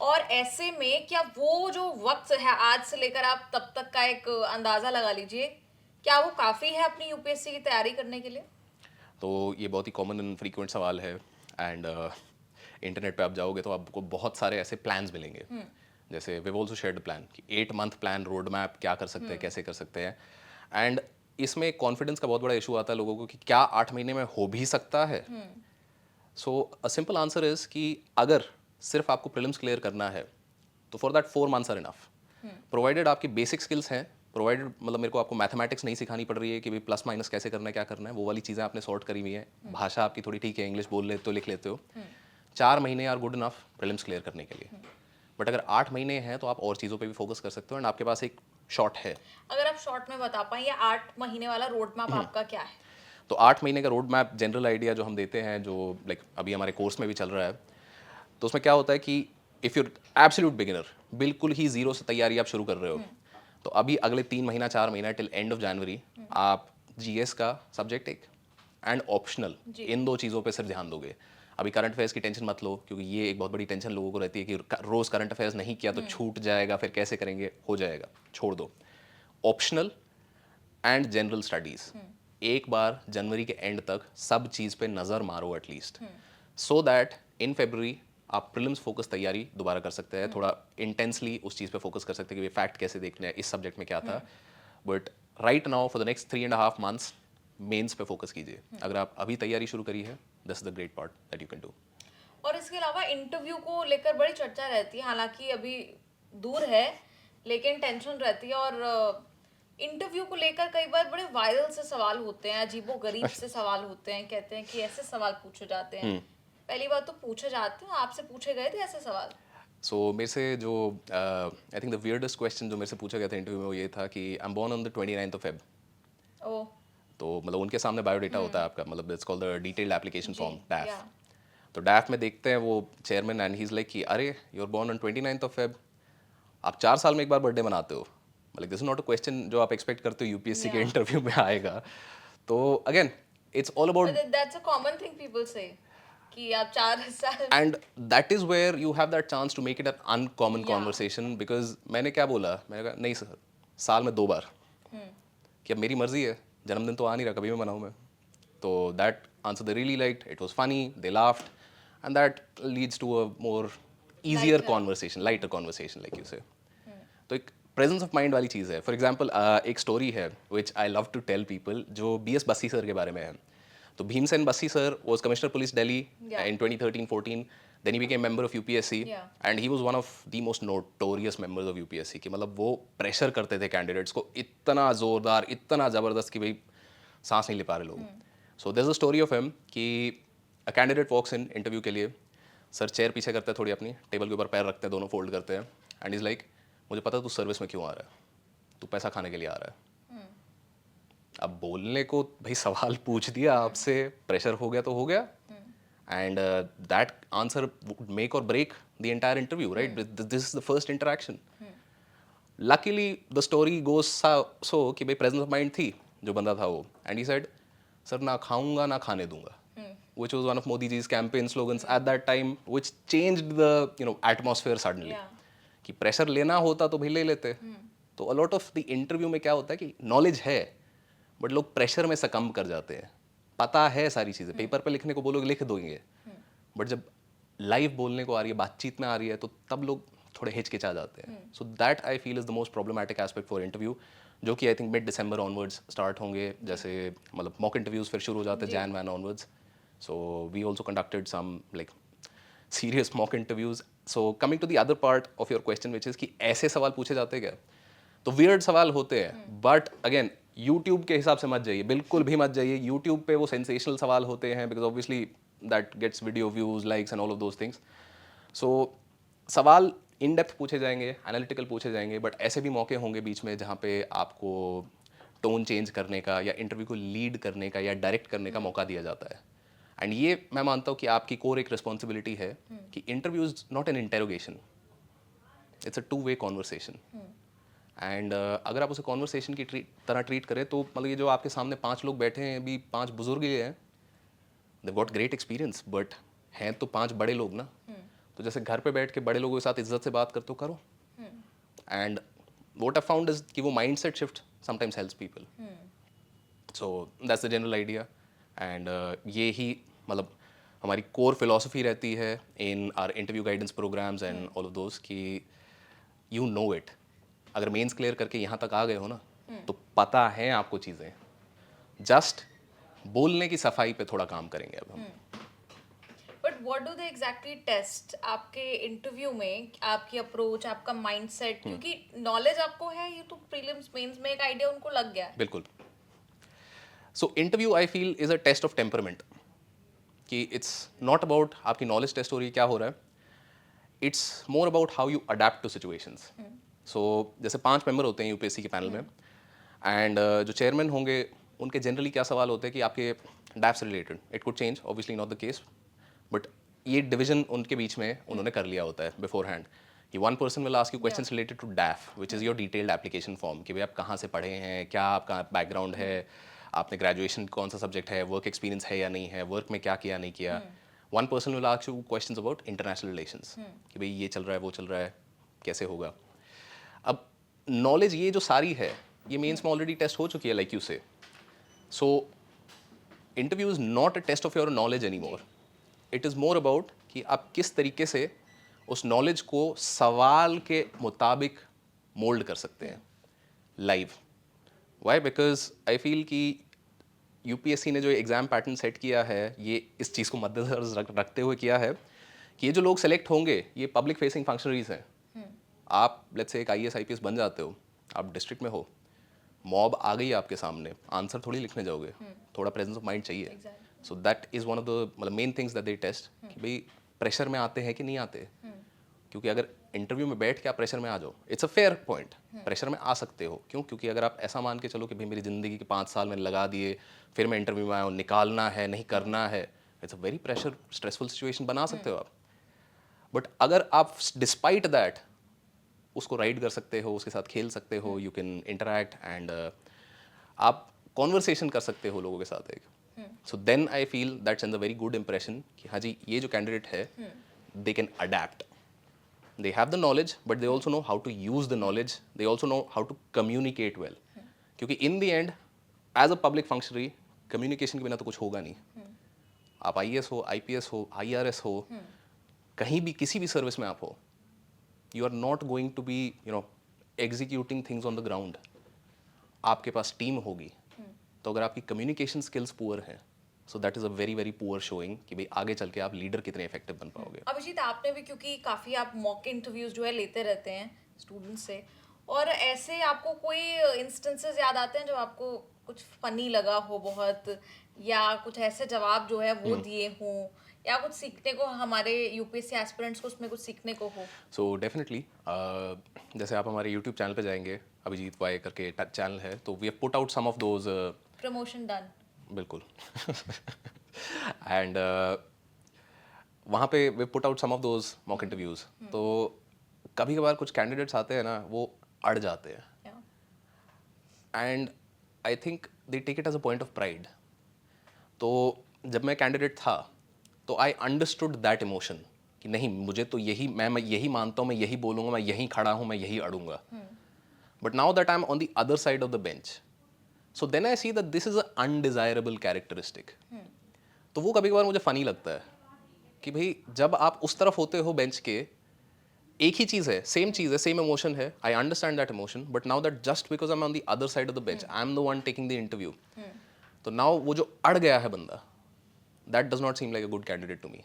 और ऐसे में क्या वो जो वक्त है आज से लेकर आप तब तक का एक अंदाजा लगा लीजिए, क्या वो काफी है अपनी यूपीएससी की तैयारी करने के लिए? तो ये बहुत ही कॉमन एंड फ्रीक्वेंट सवाल है. एंड इंटरनेट पे आप जाओगे तो आपको बहुत सारे ऐसे प्लान्स मिलेंगे. जैसे वी ऑल्सो शेयर्ड प्लान कि 8 मंथ प्लान, रोड मैप, क्या कर सकते हैं, कैसे कर सकते हैं. एंड इसमें कॉन्फिडेंस का बहुत बड़ा इशू आता है लोगों को कि क्या 8 महीने में हो भी सकता है. So a simple answer is कि अगर सिर्फ आपको प्रीलिम्स क्लियर करना है तो for that 4 months are enough, provided आपकी बेसिक स्किल्स हैं. प्रोवाइडेड मतलब मेरे को आपको मैथमेटिक्स नहीं सिखानी पड़ रही है कि भाई प्लस माइनस कैसे करना है, क्या करना है, वो वाली चीज़ें आपने सॉर्ट करी हुई है. भाषा आपकी थोड़ी ठीक है, इंग्लिश बोल लेते हो, लिख लेते हो. 4 महीने are good enough prelims clear करने के लिए. बट अगर 8 महीने हैं तो आप और चीज़ों पे भी फोकस कर सकते हो. एंड आपके पास एक शॉर्ट है। अगर आप शॉर्ट में बता पाएं, ये 8 महीने वाला रोड मैप आपका क्या है? तो 8 महीने का रोड मैप जनरल आइडिया जो हम देते हैं, जो लाइक अभी हमारे कोर्स में भी चल रहा है, तो उसमें क्या होता है कि इफ़ यूर एब्सोल्यूट बिगिनर, बिल्कुल ही ज़ीरो से तैयारी आप शुरू कर रहे हो, तो अभी अगले 3 महीना 4 महीना टिल एंड ऑफ जनवरी आप जीएस का सब्जेक्ट एक एंड ऑप्शनल, जी। इन 2 चीज़ों पे सिर्फ ध्यान दोगे। अभी करंट अफेयर्स की टेंशन मत लो, क्योंकि ये एक बहुत बड़ी टेंशन लोगों को रहती है कि रोज़ करंट अफेयर्स नहीं किया तो छूट जाएगा, फिर कैसे करेंगे, हो जाएगा, छोड़ दो। ऑप्शनल एंड जनरल स्टडीज़ एक बार जनवरी के एंड तक सब चीज़ पे नज़र मारो एटलीस्ट, सो दैट इन फरवरी आप प्रीलिम्स फोकस तैयारी दोबारा कर सकते हैं, थोड़ा इंटेंसली उस चीज़ पे फोकस कर सकते हैं कि फैक्ट कैसे देखने हैं, इस सब्जेक्ट में क्या था। But right now for the next 3.5 months mains पे फोकस कीजिए। अगर आप अभी तैयारी शुरू करी है, this is the great part that you can do. और इसके अलावा इंटरव्यू को लेकर बड़ी चर्चा रहती है, हालांकि अभी दूर है, लेकिन टेंशन रहती है। और इंटरव्यू को लेकर कई बार बड़े वायरल से सवाल होते हैं, अजीबो गरीब से सवाल होते हैं, कहते हैं कि ऐसे सवाल पूछे जाते हैं। पहली बार तो पूछे जाते हैं, आपसे पूछे गए थे ऐसे सवाल? सो मेरे से जो आई थिंक द वियर्डेस्ट क्वेश्चन जो मेरे से पूछा गया था इंटरव्यू में, वो ये था कि I am born on the 29th of Feb। ओ तो मतलब उनके सामने बायोडेटा होता है आपका, मतलब it's called the detailed application जी, फॉर्म, या डैफ। तो डैफ में देखते हैं वो chairman and he is like कि अरे you are born on 29th of Feb, आप 4 साल में एक बार बर्थडे मनाते हो। मतलब this is not a question जो आप एक्सपेक्ट करते हो यूपीएससी के या इंटरव्यू में आएगा। तो again it's all about, that's a common thing people say कि आप 4 साल। And that is where you have that chance to make it an uncommon या कॉन्वर्सेशन। बिकॉज मैंने क्या बोला, मैंने कहा नहीं सर, साल में 2 बार, कि अब मेरी मर्जी है, जन्मदिन तो आ नहीं रहा, कभी भी मनाऊँ मैं। तो that answer they really liked, it was funny, they laughed, and that leads to a more easier lighter. Conversation, lighter conversation like you say. तो एक प्रेजेंस ऑफ माइंड वाली चीज़ है। फॉर एग्जाम्पल एक स्टोरी है which I love to tell people, जो BS Bassi sir के बारे में है। तो Bhimsen Bassi sir was commissioner police Delhi Yeah. in 2013-14, then he became member of UPSC, Yeah. and he was one of the most notorious members of UPSC कि मतलब वो pressure करते थे कैंडिडेट्स को इतना ज़ोरदार, इतना ज़बरदस्त कि भाई सांस नहीं ले पा रहे लोग। So there is a story of him कि a candidate walks in interview के लिए, सर चेयर पीछे करते हैं थोड़ी अपनी, टेबल के ऊपर पैर रखते हैं, दोनों फोल्ड करते हैं, एंड इज़ लाइक मुझे पता है तू सर्विस में क्यों आ रहा है, तू पैसा खाने के लिए आ रहा है। अब बोलने को भाई सवाल पूछ दिया आपसे, प्रेशर हो गया तो हो गया, and that answer would make or break the entire interview, right? This is the first interaction. Luckily the story goes so कि भाई प्रेजेंस ऑफ माइंड थी जो बंदा था वो, एंड ही सेड सर ना खाऊंगा ना खाने दूंगा, which was one of Modi ji's campaign slogans at that time, which changed the atmosphere suddenly. Yeah. कि प्रेशर लेना होता तो भाई ले लेते। तो अलॉट ऑफ द इंटरव्यू में क्या होता है कि नॉलेज है, बट लोग प्रेशर में सकम कर जाते हैं। पता है सारी चीज़ें, पेपर पे लिखने को बोलोगे लिख दोगे, बट जब लाइव बोलने को आ रही है, बातचीत में आ रही है, तो तब लोग थोड़े हिचकिचा जाते हैं। So that I feel is the most problematic aspect for interview, जो कि I think mid December onwards start होंगे। जैसे मतलब मॉक इंटरव्यूज फिर शुरू हो जाते हैं Jan-Van onwards. So we also conducted some like serious mock interviews. So coming to the other part of your question which is कि ऐसे सवाल पूछे जाते हैं क्या, तो वियर्ड सवाल होते हैं, बट अगेन यूट्यूब के हिसाब से मत जाइए, बिल्कुल भी मत जाइए। यूट्यूब पे वो सेंसेशनल सवाल होते हैं, because obviously that gets video views, likes and all of those things. So सवाल इन डेप्थ पूछे जाएंगे, एनालिटिकल पूछे जाएंगे, बट ऐसे भी मौके होंगे बीच में जहाँ पे आपको टोन चेंज करने का या इंटरव्यू को लीड करने का या डायरेक्ट करने का मौका दिया जाता है। एंड ये मैं मानता हूँ कि आपकी कोर एक रिस्पॉन्सिबिलिटी है कि interview is not an interrogation, it's a two way conversation. And अगर आप उसे कॉन्वर्सेशन की तरह ट्रीट करें, तो मतलब ये जो आपके सामने 5 लोग बैठे हैं, अभी 5 बुजुर्ग ही हैं, they got great experience, but हैं तो 5 बड़े लोग ना। तो जैसे घर पे बैठ के बड़े लोगों के साथ इज्जत से बात करते हो, करो। And what I found is कि वो mind set shift sometimes helps people. So that's the general idea. And ये ही मतलब हमारी कोर फिलोसफी रहती है in our interview guidance programmes and all of those कि यू नो इट। अगर मेंस क्लियर करके यहाँ तक आ गए हो ना, तो पता है आपको चीज़ें, जस्ट बोलने की सफाई पे थोड़ा काम करेंगे अब हम। But what do they exactly test आपके इंटरव्यू में? आपकी अप्रोच, आपका माइंडसेट, क्योंकि नॉलेज आपको है, ये तो प्रीलिम्स मेंस में एक आइडिया उनको लग गया है। बिल्कुल। So interview I feel is a test of temperament, कि इट्स नॉट अबाउट आपकी नॉलेज टेस्ट हो रही है क्या हो रहा है, it's more about how you adapt to situations. So जैसे 5 मेंबर होते हैं यूपीएससी के पैनल में, एंड जो चेयरमैन होंगे उनके जनरली क्या सवाल होते हैं कि आपके डैफ से related, it could change obviously not the case, but ये डिवीजन उनके बीच में उन्होंने कर लिया होता है बिफोर हैंड कि one person will ask you questions related to DAF which is your detailed application form, कि भाई आप कहाँ से पढ़े हैं, क्या आपका बैकग्राउंड है, आपने ग्रेजुएशन कौन सा सब्जेक्ट है, वर्क एक्सपीरियंस है या नहीं है, वर्क में क्या किया नहीं किया. One person will ask you questions about international relations, कि भाई ये चल रहा है वो चल रहा है कैसे होगा. अब नॉलेज ये जो सारी है ये मेंस में ऑलरेडी टेस्ट हो चुकी है like you say. So interview is not a test of your knowledge any more. It is more about कि आप किस तरीके से उस नॉलेज को सवाल के मुताबिक मोल्ड कर सकते हैं live. Why? Because I feel कि यूपीएससी ने जो एग्ज़ाम पैटर्न सेट किया है ये इस चीज़ को मद्देनजर रखते हुए किया है कि ये जो लोग सेलेक्ट होंगे ये पब्लिक फेसिंग फंक्शनरीज हैं. आप लेट्स से एक आईएएस आईपीएस बन जाते हो, आप डिस्ट्रिक्ट में हो, मॉब आ गई आपके सामने, आंसर थोड़ी लिखने जाओगे, थोड़ा प्रेजेंस ऑफ माइंड चाहिए. So that is one of the मतलब main things that they test कि भाई प्रेशर में आते हैं कि नहीं आते. क्योंकि अगर इंटरव्यू में बैठ के आप प्रेशर में आ जाओ, it's a fair point, pressure में आ सकते हो. क्यों? क्योंकि अगर आप ऐसा मान के चलो कि भाई मेरी ज़िंदगी के 5 साल मैंने लगा दिए, फिर मैं इंटरव्यू में आया हूँ, निकालना है नहीं करना है, it's a very pressure stressful situation बना सकते हो आप. बट अगर आप डिस्पाइट दैट उसको राइड कर सकते हो, उसके साथ खेल सकते हो, यू कैन इंटरैक्ट एंड आप कॉन्वर्सेशन कर सकते हो लोगों के साथ एक. So then I feel that sends a very good impression कि हाँ जी ये जो कैंडिडेट है they can adapt. They have the knowledge, but they also know how to use the knowledge. They also know how to communicate well. क्योंकि in the end, as a public functionary, communication के बिना तो कुछ होगा नहीं. आप IAS हो, IPS हो, आईआरएस हो, कहीं भी किसी भी सर्विस में आप हो, you are not going to be, executing things on the ground. आपके पास टीम होगी. तो अगर आपकी कम्युनिकेशन स्किल्स पुअर हैं, सो that is a very very poor showing कि भाई आगे चल के आप लीडर कितने इफेक्टिव बन पाओगे. अभिजीत, आपने भी क्योंकि काफी आप मॉक इंटरव्यूज जो है लेते रहते हैं स्टूडेंट से, और ऐसे आपको कोई इंस्टेंसेस याद आते हैं जो आपको कुछ फनी लगा हो बहुत, या कुछ ऐसे जवाब जो है वो दिए हों, या कुछ सीखने को हमारे यूपीएससी एस्पिरेंट्स को उसमें कुछ सीखने को हो? सो डेफिनेटली जैसे आप हमारे यूट्यूब चैनल पे जाएंगे, अभिजीत वाई करके चैनल है, तो we have put out some of those. Promotion done. बिल्कुल. एंड वहाँ पे we put out some of those mock interviews. तो कभी कभार कुछ कैंडिडेट्स आते हैं ना, वो अड़ जाते हैं, and I think they take it as a point of pride. तो जब मैं कैंडिडेट था तो आई अंडरस्टूड दैट इमोशन कि नहीं, मुझे तो यही, मैं यही मानता हूँ, मैं यही बोलूँगा, मैं यहीं खड़ा हूँ, मैं यही अड़ूंगा. But now that I am on the other side of the bench, so then I see that this is a undesirable characteristic. तो वो कभी कभार मुझे फनी लगता है कि भाई जब आप उस तरफ होते हो बेंच के, एक ही चीज़ है, सेम इमोशन है, I understand that emotion, but now that just because I am on the other side of the bench, I am the one taking the interview. तो नाउ वो जो अड़ गया है बंदा, that does not seem like a good candidate to me.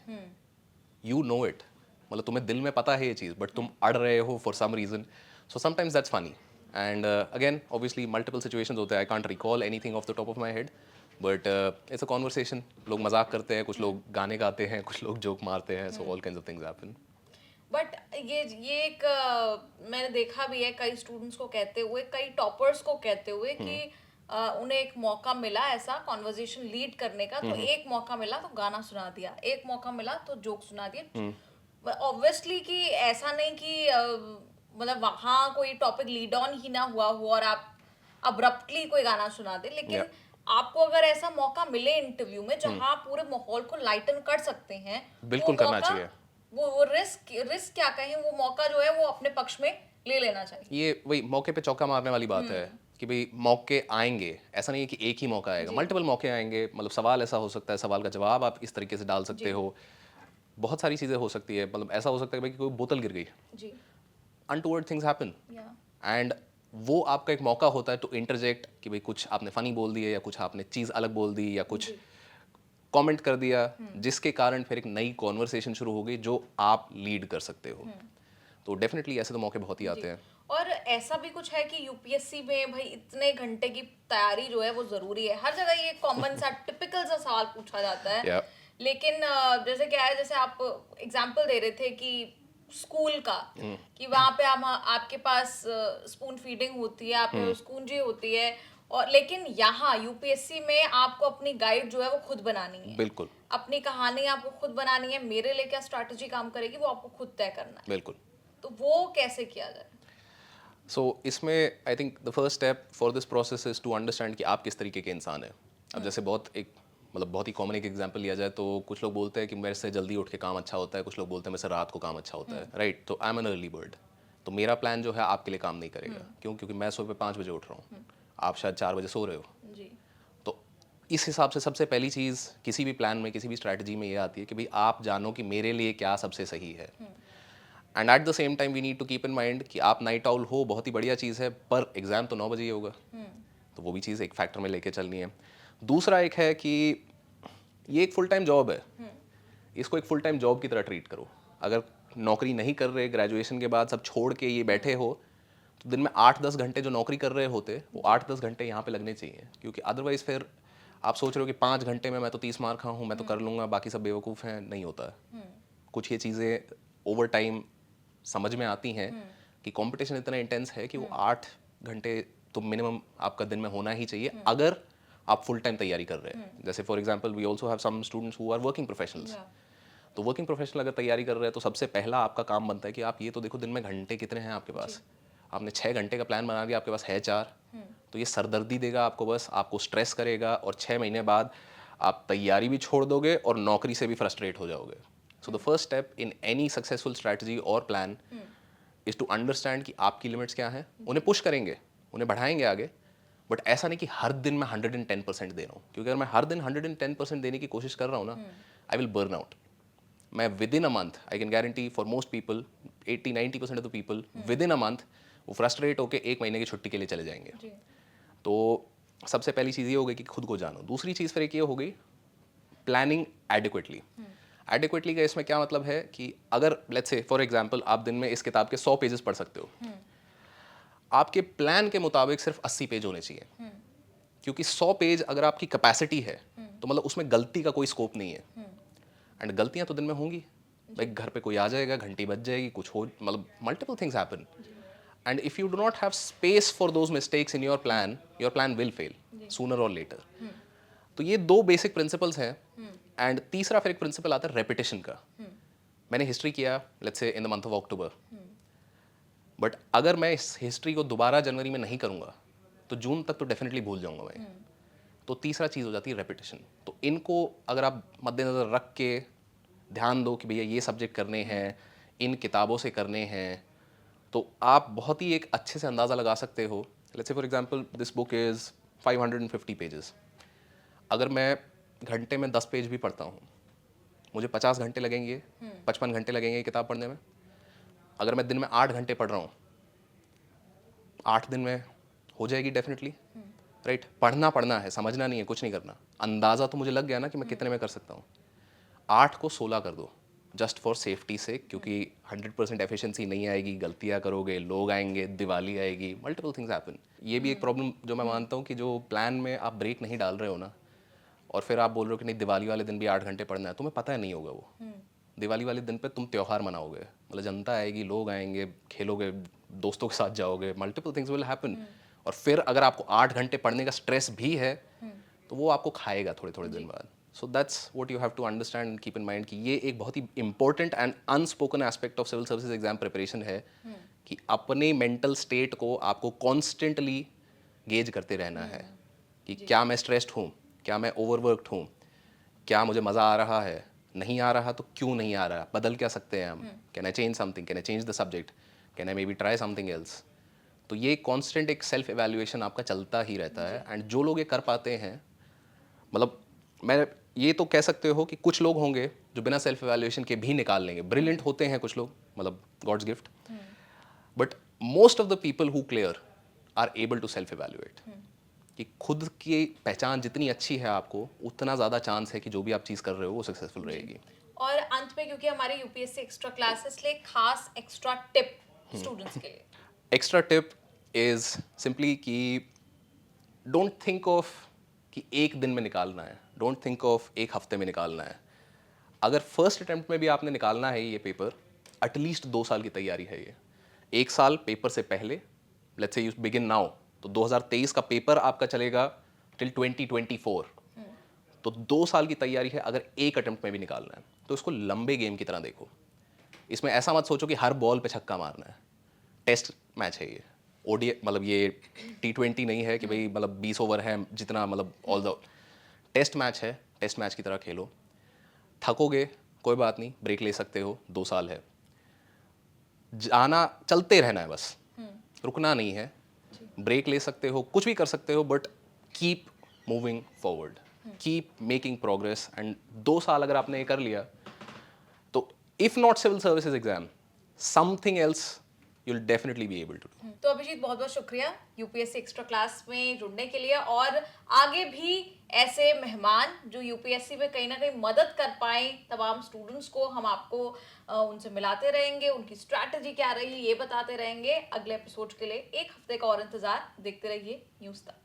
You know it, मतलब तुम्हें दिल में पता है ये चीज़, बट तुम अड़ रहे हो for some reason. So sometimes that's funny. And again obviously multiple situations होते हैं, I can't recall anything off the top of my head, but it's a conversation. लोग मजाक करते हैं, कुछ लोग गाने गाते हैं, कुछ लोग जोक मारते हैं, so all kinds of things happen. But ये एक मैंने देखा भी है कई स्टूडेंट्स को कहते हुए, कई टॉपर्स को कहते हुए कि उन्हें एक मौका मिला ऐसा कॉन्वर्जेशन लीड करने का, तो एक मौका मिला तो गाना सुना दिया, एक मौका मिला तो जोक सुना दिया. ऑब्वियसली कि ऐसा नहीं कि मतलब वहाँ कोई टॉपिक लीड ऑन ही ना हुआ हो और आप अब्रप्टली कोई गाना सुना दे, लेकिन आपको अगर ऐसा मौका मिले इंटरव्यू में जहाँ पूरे माहौल को लाइटन कर सकते हैं, बिल्कुल करना चाहिए. वो रिस्क क्या कहें, वो मौका जो है वो अपने पक्ष में ले लेना चाहिए. ये वही मौके पे चौका मारने वाली बात है कि भाई मौके आएंगे, ऐसा नहीं है कि एक ही मौका आएगा, मल्टीपल मौके आएंगे. मतलब सवाल ऐसा हो सकता है, सवाल का जवाब आप इस तरीके से डाल सकते हो, बहुत सारी चीज़ें हो सकती है. मतलब ऐसा हो सकता है कि कोई बोतल गिर गई, जी, अनटूवर्ड थिंग्स हैपन, एंड वो आपका एक मौका होता है टू इंटरजेक्ट कि भाई कुछ आपने फनी बोल दिया, या कुछ आपने चीज़ अलग बोल दी, या कुछ कमेंट कर दिया, जिसके कारण फिर एक नई कॉन्वर्सेशन शुरू हो गई जो आप लीड कर सकते हो. तो डेफिनेटली ऐसे तो मौके बहुत ही आते हैं. और ऐसा भी कुछ है कि यूपीएससी में भाई इतने घंटे की तैयारी जो है वो जरूरी है, हर जगह ये कॉमन सा टिपिकल सा सवाल पूछा जाता है. लेकिन जैसे क्या है, जैसे आप एग्जांपल दे रहे थे कि स्कूल का कि वहां पे हम आपके पास स्पून फीडिंग होती है, आपके स्कूंजी होती है, और लेकिन यहाँ यूपीएससी में आपको अपनी गाइड जो है वो खुद बनानी है, बिल्कुल अपनी कहानी आपको खुद बनानी है, मेरे लिए क्या स्ट्रैटेजी काम करेगी वो आपको खुद तय करना है। बिल्कुल। तो वो कैसे किया जाए? सो इसमें I think the first step for this process is to understand कि आप किस तरीके के इंसान हैं। अब जैसे बहुत ही कॉमन एक एग्जांपल लिया जाए तो कुछ लोग बोलते हैं कि मेरे से जल्दी उठ के काम अच्छा होता है, कुछ लोग बोलते हैं मेरे से रात को काम अच्छा होता है, राइट? तो I am an early bird, तो मेरा प्लान जो है आपके लिए काम नहीं करेगा। क्यों? क्योंकि मैं सुबह 5 बजे उठ रहा हूँ, आप शायद 4 बजे सो रहे हो। जी। तो इस हिसाब से सबसे पहली चीज़ किसी भी प्लान में, किसी भी स्ट्रैटेजी में ये आती है कि भाई आप जानो कि मेरे लिए क्या सबसे सही है। And at the same time we need to keep in mind कि आप नाइट आउल हो, बहुत ही बढ़िया चीज़ है, पर एग्जाम तो 9 बजे ही होगा, तो वो भी चीज़ एक फैक्टर में लेके चलनी है। दूसरा एक है कि ये एक फुल टाइम जॉब है, इसको एक फुल टाइम जॉब की तरह ट्रीट करो। अगर नौकरी नहीं कर रहे, ग्रेजुएशन के बाद सब छोड़ के ये बैठे हो, तो दिन में 8-10 घंटे जो नौकरी कर रहे होते, वो 8-10 घंटे यहाँ पे लगने चाहिए। क्योंकि अदरवाइज फिर आप सोच रहे हो कि 5 घंटे में मैं तो 30 मार खा हूँ, मैं तो कर लूँगा, बाकी सब बेवकूफ़ हैं, नहीं होता है। कुछ ये चीज़ें ओवर टाइम समझ में आती हैं कि कंपटीशन इतना इंटेंस है कि वो 8 घंटे तो मिनिमम आपका दिन में होना ही चाहिए, अगर आप फुल टाइम तैयारी कर रहे हैं। जैसे for example we also have some students who are working professionals. तो वर्किंग प्रोफेशनल अगर तैयारी कर रहे हैं तो सबसे पहला आपका काम बनता है कि आप ये तो देखो दिन में घंटे कितने हैं आपके पास। आपने 6 घंटे का प्लान बना दिया, आपके पास है 4, तो ये सरदर्दी देगा आपको, बस आपको स्ट्रेस करेगा, और 6 महीने बाद आप तैयारी भी छोड़ दोगे और नौकरी से भी फ्रस्ट्रेट हो जाओगे। So the first step in any successful strategy और प्लान इज टू अंडरस्टैंड कि आपकी लिमिट्स क्या हैं। उन्हें पुश करेंगे, उन्हें बढ़ाएंगे आगे, बट ऐसा नहीं कि हर दिन मैं 110% दे रहा हूँ। क्योंकि अगर मैं हर दिन 110% देने की कोशिश कर रहा हूँ ना, आई विल बर्न आउट। मैं with in a month, I can guarantee for most people, 80-90% of the people with in a month वो फ्रस्ट्रेट होकर 1 महीने की छुट्टी के लिए चले जाएंगे। जी। तो सबसे पहली चीज़ ये हो गई कि खुद को जानो। दूसरी चीज़ फिर एक ये हो गई प्लानिंग एडिक्वेटली। एडिक्वेटली का इसमें क्या मतलब है कि अगर लेट्स से फॉर एग्जांपल आप दिन में इस किताब के 100 पेजेस पढ़ सकते हो, आपके प्लान के मुताबिक सिर्फ 80 पेज होने चाहिए। क्योंकि 100 पेज अगर आपकी कैपेसिटी है तो मतलब उसमें गलती का कोई स्कोप नहीं है। एंड गलतियां तो दिन में होंगी, भाई घर पे कोई आ जाएगा, घंटी बज जाएगी, कुछ हो, मतलब multiple things happen. And if you do not have space for those mistakes in your plan will fail sooner और लेटर। तो ये 2 बेसिक प्रिंसिपल्स हैं। एंड तीसरा फिर एक प्रिंसिपल आता है रेपिटेशन का। मैंने हिस्ट्री किया let's say in the month of October, but अगर मैं इस हिस्ट्री को दोबारा जनवरी में नहीं करूंगा तो जून तक तो डेफिनेटली भूल जाऊंगा मैं। तो तीसरा चीज़ हो जाती है रेपिटेशन। तो इनको अगर आप मद्देनज़र रख के ध्यान दो कि भैया ये सब्जेक्ट करने हैं, इन किताबों से करने हैं, तो आप बहुत ही एक अच्छे से अंदाज़ा लगा सकते हो। Let's say for example this book is 550 pages. अगर मैं घंटे में 10 पेज भी पढ़ता हूँ, मुझे 50 घंटे लगेंगे, 55 घंटे लगेंगे ये किताब पढ़ने में। अगर मैं दिन में 8 घंटे पढ़ रहा हूँ, 8 दिन में हो जाएगी डेफिनेटली, राइट? पढ़ना है, समझना नहीं है, कुछ नहीं करना। अंदाज़ा तो मुझे लग गया ना कि मैं कितने में कर सकता हूँ। 8 को 16 कर दो जस्ट फॉर सेफ्टी से, क्योंकि 100% एफिशिएंसी नहीं आएगी, गलतियाँ करोगे, लोग आएंगे, दिवाली आएगी, मल्टीपल थिंग्स हैपन। ये भी एक प्रॉब्लम जो मैं मानता हूँ कि जो प्लान में आप ब्रेक नहीं डाल रहे हो ना, और फिर आप बोल रहे हो कि नहीं दिवाली वाले दिन भी 8 घंटे पढ़ना है, तुम्हें पता है नहीं होगा वो। दिवाली वाले दिन पे तुम त्यौहार मनाओगे, मतलब जनता आएगी, लोग आएंगे, खेलोगे, दोस्तों के साथ जाओगे, मल्टीपल थिंग्स विल हैपन। और फिर अगर आपको 8 घंटे पढ़ने का स्ट्रेस भी है तो वो आपको खाएगा थोड़े थोड़े दिन बाद। So that's what you have to understand and keep in mind कि ये एक बहुत ही important and unspoken aspect of civil services exam preparation है कि अपने मेंटल स्टेट को आपको कॉन्स्टेंटली गेज करते रहना है कि क्या मैं स्ट्रेस्ड हूँ, क्या मैं ओवरवर्कड हूँ, क्या मुझे मज़ा आ रहा है, नहीं आ रहा तो क्यों नहीं आ रहा, बदल क्या सकते हैं हम, can I change something, can I change the subject, can I may be try something else. तो ये कांस्टेंट एक सेल्फ एवेल्युएशन आपका चलता ही रहता है। एंड जो लोग ये कर पाते हैं, मतलब मैं ये तो कह सकते हो कि कुछ लोग होंगे जो बिना सेल्फ एवेल्युएशन के भी निकाल लेंगे, ब्रिलियंट होते हैं कुछ लोग, मतलब God's gift, but most of the people who clear are able to self evaluate. कि खुद की पहचान जितनी अच्छी है आपको, उतना ज़्यादा चांस है कि जो भी आप चीज़ कर रहे हो वो सक्सेसफुल रहेगी। और अंत में, क्योंकि हमारे यूपीएससी एक्स्ट्रा क्लासेस लिए खास एक्स्ट्रा टिप स्टूडेंट्स के लिए। एक्स्ट्रा टिप इज सिंपली कि डोंट थिंक ऑफ कि एक दिन में निकालना है, डोंट थिंक ऑफ एक हफ्ते में निकालना है। अगर फर्स्ट अटेम्प्ट में भी आपने निकालना है ये पेपर, एटलीस्ट 2 साल की तैयारी है ये। 1 साल पेपर से पहले, let's say you begin now, तो 2023 का पेपर आपका चलेगा टिल 2024। तो 2 साल की तैयारी है अगर एक अटेम्प्ट में भी निकालना है, तो इसको लंबे गेम की तरह देखो। इसमें ऐसा मत सोचो कि हर बॉल पे छक्का मारना है। टेस्ट मैच है ये, ओडी मतलब ये T20 नहीं है कि भाई मतलब 20 ओवर है जितना, मतलब ऑल द टेस्ट मैच है। टेस्ट मैच की तरह खेलो। थकोगे कोई बात नहीं, ब्रेक ले सकते हो, 2 साल है। जाना, चलते रहना है बस, रुकना नहीं है। ब्रेक ले सकते हो, कुछ भी कर सकते हो, but keep moving forward, keep making progress. And 2 साल अगर आपने ये कर लिया, तो if not civil services exam, something else you will definitely be able to do. तो अभिजीत, बहुत बहुत शुक्रिया यूपीएससी एक्स्ट्रा क्लास में जुड़ने के लिए, और आगे भी ऐसे मेहमान जो यूपीएससी में कहीं ना कहीं मदद कर पाए तमाम स्टूडेंट्स को, हम आपको उनसे मिलाते रहेंगे, उनकी स्ट्रैटेजी क्या रही ये बताते रहेंगे। अगले एपिसोड के लिए एक हफ्ते का और इंतजार, देखते रहिए न्यूज़ तक।